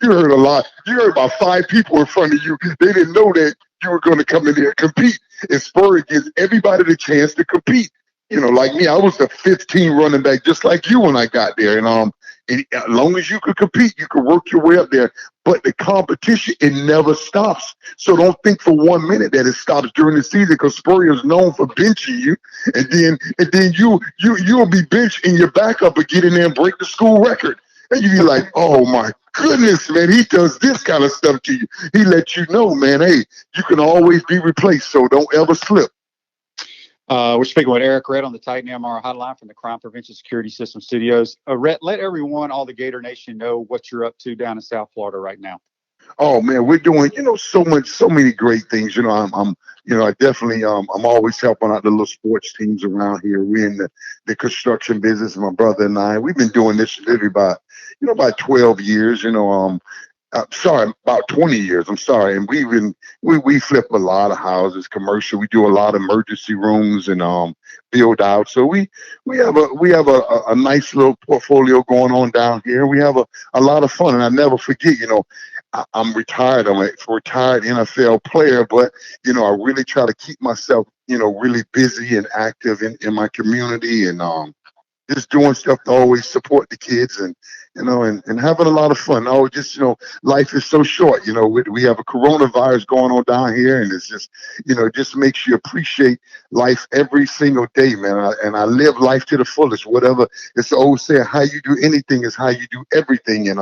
heard a lot. You heard about 5 people in front of you. They didn't know that you were going to come in there and compete. And Spurrier gives everybody the chance to compete. Like me, I was the 15 running back, just like you when I got there. And as long as you could compete, you could work your way up there. But the competition, it never stops. So don't think for 1 minute that it stops during the season, because Spurrier is known for benching you, and then you'll be benched and your backup will get in there and break the school record. And you be like, oh my goodness, man, he does this kind of stuff to you. He lets you know, man, hey, you can always be replaced, so don't ever slip. We're speaking with Errict Rhett on the Titan MR hotline from the Crime Prevention Security System Studios. Rhett, let everyone, all the Gator Nation, know what you're up to down in South Florida right now. Oh man, we're doing so many great things. I'm I definitely I'm always helping out the little sports teams around here. We're in the construction business. My brother and I, we've been doing this literally about 12 years. Sorry, about 20 years. I'm sorry. And we flip a lot of houses, commercial. We do a lot of emergency rooms and build out. So we have a nice little portfolio going on down here. We have a lot of fun. And I never forget, I'm retired. I'm a retired NFL player, but I really try to keep myself, really busy and active in my community, and just doing stuff to always support the kids and having a lot of fun. Oh, just life is so short. We have a coronavirus going on down here, and it's just it just makes you appreciate life every single day, man. I live life to the fullest. Whatever, it's the old saying, how you do anything is how you do everything, and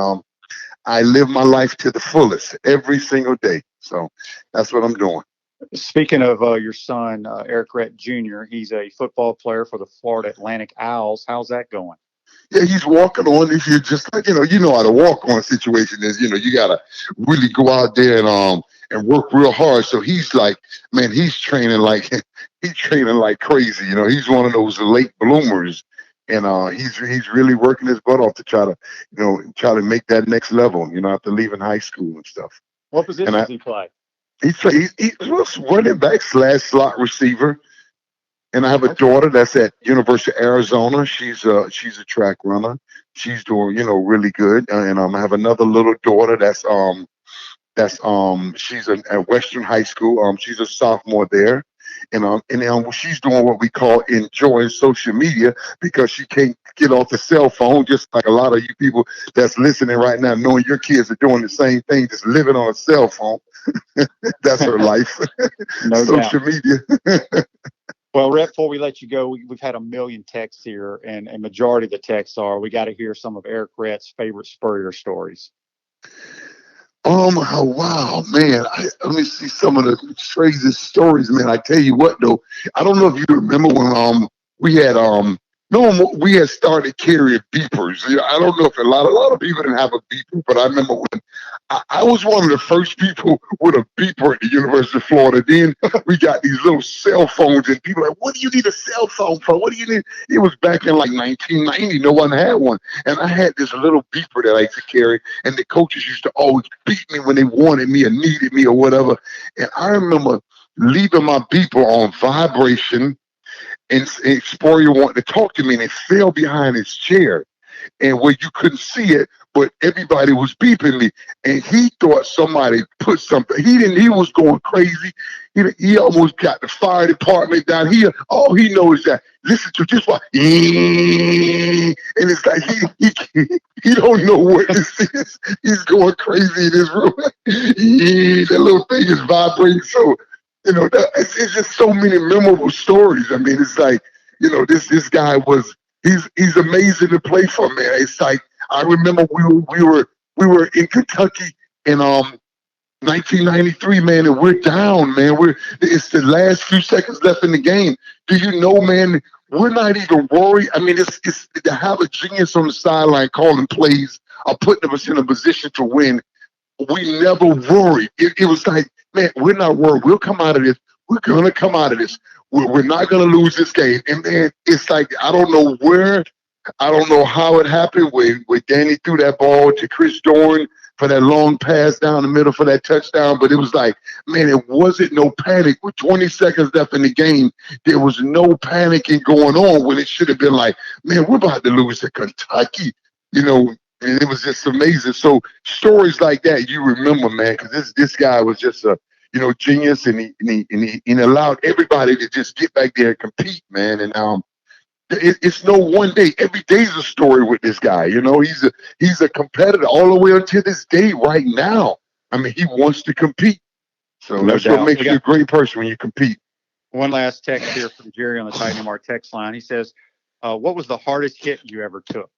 I live my life to the fullest every single day. So that's what I'm doing. Speaking of your son, Errict Rhett Jr., he's a football player for the Florida Atlantic Owls. How's that going? Yeah, he's walking on. If you're just like, you know how the walk on situation is, you got to really go out there and work real hard. So he's like, man, he's training like crazy. He's one of those late bloomers. And he's really working his butt off to try to make that next level, after leaving high school and stuff. What position does he play? He was running back / slot receiver. And I have a daughter that's at University of Arizona. She's a track runner. She's doing, really good. And I have another little daughter she's at Western High School. She's a sophomore there. And she's doing what we call enjoying social media, because she can't get off the cell phone, just like a lot of you people that's listening right now, knowing your kids are doing the same thing, just living on a cell phone. That's her life. No social doubt. Media. Well, Rhett, before we let you go, we've had 1 million texts here, and a majority of the texts are, we got to hear some of Errict Rhett's favorite Spurrier stories. Oh, wow, man. Let me see some of the craziest stories, man. I tell you what, though, I don't know if you remember when we had started carrying beepers. I don't know if a lot of people didn't have a beeper, but I remember when I was one of the first people with a beeper at the University of Florida. Then we got these little cell phones, and people are like, what do you need a cell phone for? What do you need? It was back in like 1990. No one had one. And I had this little beeper that I used to carry, and the coaches used to always beat me when they wanted me or needed me or whatever. And I remember leaving my beeper on vibration, and Spurrier wanted to talk to me, and it fell behind his chair, and where you couldn't see it, but everybody was beeping me, and he thought somebody put something. He was going crazy. He almost got the fire department down here. All he knows is that, listen to just what, and it's like he don't know what this is. He's going crazy in his room. That little thing is vibrating. So, it's just so many memorable stories. I mean, it's like, this guy he's amazing to play for, man. It's like, I remember we were in Kentucky, and 1993, man, and we're down, man. It's the last few seconds left in the game. Do you know, man? We're not even worried. I mean, it's to have a genius on the sideline calling plays or putting us in a position to win. We never worried. It was like, man, we're not worried. We'll come out of this. We're gonna come out of this. We're not gonna lose this game. And man, it's like I don't know where. I don't know how it happened where Danny threw that ball to Chris Dorn for that long pass down the middle for that touchdown. But it was like, man, it wasn't no panic. With 20 seconds left in the game, there was no panicking going on when it should have been like, man, we're about to lose to Kentucky, you know. And it was just amazing. So stories like that you remember, man, because this guy was just a genius, and he allowed everybody to just get back there and compete, man. And it's no one day. Every day's a story with this guy. You know, he's a competitor all the way until this day right now. I mean, he wants to compete. So No that's doubt. what makes you a great person when you compete. One last text here from Jerry on the Titan MR text line. He says, what was the hardest hit you ever took?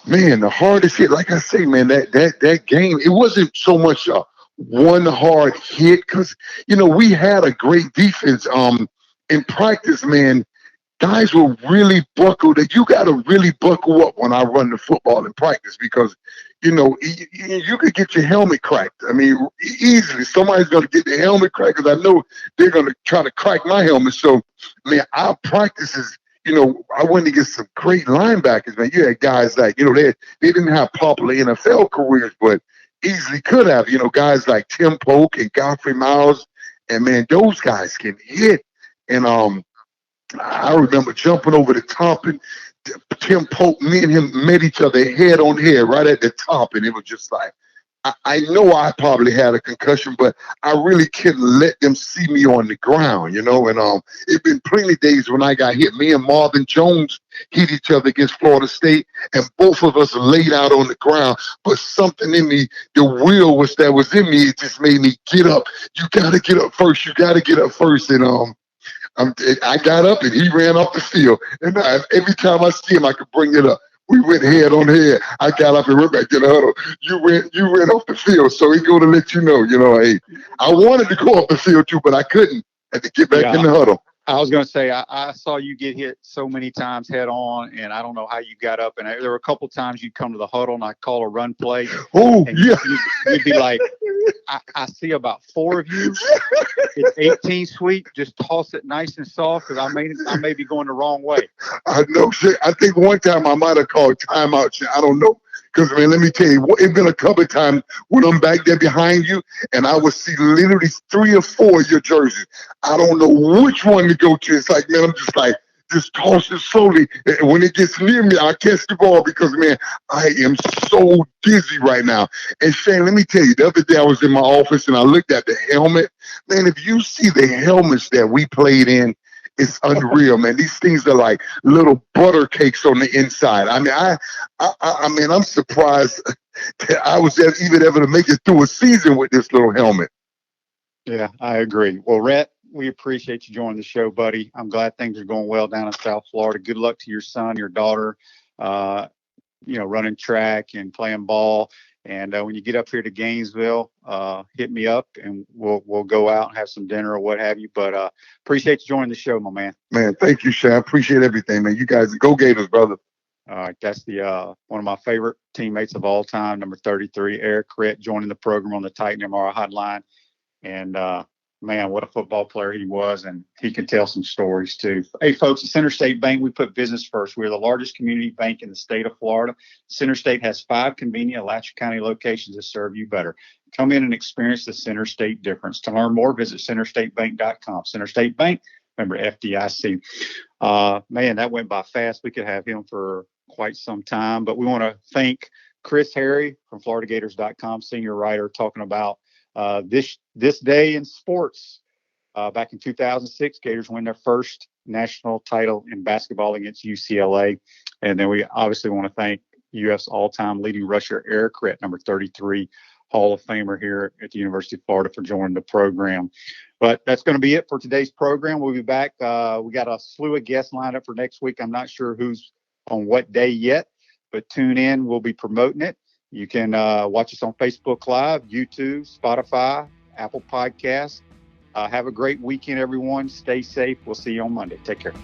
Man, the hardest hit, like I say, man, that game, it wasn't so much one hard hit because, we had a great defense. In practice, man, guys will really buckle. That you got to really buckle up when I run the football in practice because, you could get your helmet cracked. I mean, easily somebody's going to get their helmet cracked because I know they're going to try to crack my helmet. So, man, our practices, I went against some great linebackers, man. You had guys like, they didn't have popular NFL careers, but easily could have, guys like Tim Polk and Godfrey Miles. And, man, those guys can hit. And I remember jumping over the top, and Tim Polk, me and him met each other head on head right at the top. And it was just like, I know I probably had a concussion, but I really couldn't let them see me on the ground, and it's been plenty of days when I got hit. Me and Marvin Jones hit each other against Florida State, and both of us laid out on the ground. But something in me, the will that was in me, it just made me get up. You got to get up first. You got to get up first. And I got up and he ran off the field. And every time I see him, I could bring it up. We went head on head. I got up and went back to the huddle. You ran off the field. So he's going to let you know, hey, I wanted to go off the field too, but I couldn't. I had to get back in the huddle. I was going to say, I saw you get hit so many times head on, and I don't know how you got up. And there were a couple times you'd come to the huddle, and I'd call a run play. Oh, yeah. You'd be like, I see about 4 of you. It's 18 sweep. Just toss it nice and soft because I may be going the wrong way. I know. I think one time I might have called timeout. I don't know. Because, man, let me tell you, it's been a couple of times when I'm back there behind you, and I would see literally 3 or 4 of your jerseys. I don't know which one to go to. It's like, man, I'm just like, just toss it slowly. And when it gets near me, I'll catch the ball because, man, I am so dizzy right now. And, Shane, let me tell you, the other day I was in my office, and I looked at the helmet. Man, if you see the helmets that we played in, it's unreal, man. These things are like little butter cakes on the inside. I mean, I'm surprised that I was even able to make it through a season with this little helmet. Yeah, I agree. Well, Rhett, we appreciate you joining the show, buddy. I'm glad things are going well down in South Florida. Good luck to your son, your daughter, running track and playing ball. And when you get up here to Gainesville, hit me up and we'll go out and have some dinner or what have you. But appreciate you joining the show, my man. Man, thank you, Shane. I appreciate everything, man. You guys, go Gators, brother. All right, that's the one of my favorite teammates of all time, number 33, Errict, Rhett, joining the program on the Titan MR hotline. And man, what a football player he was, and he can tell some stories too. Hey, folks, at Center State Bank, we put business first. We're the largest community bank in the state of Florida. Center State has 5 convenient Alachua County locations that serve you better. Come in and experience the Center State difference. To learn more, visit centerstatebank.com. Center State Bank, member FDIC. Man, that went by fast. We could have him for quite some time, but we want to thank Chris Harry from FloridaGators.com, senior writer, talking about this day in sports. Back in 2006, Gators win their first national title in basketball against UCLA. And then we obviously want to thank UF's all-time leading rusher, Errict, Rhett, number 33, Hall of Famer here at the University of Florida, for joining the program. But that's going to be it for today's program. We'll be back. We got a slew of guests lined up for next week. I'm not sure who's on what day yet, but tune in. We'll be promoting it. You can watch us on Facebook Live, YouTube, Spotify, Apple Podcasts. Have a great weekend, everyone. Stay safe. We'll see you on Monday. Take care.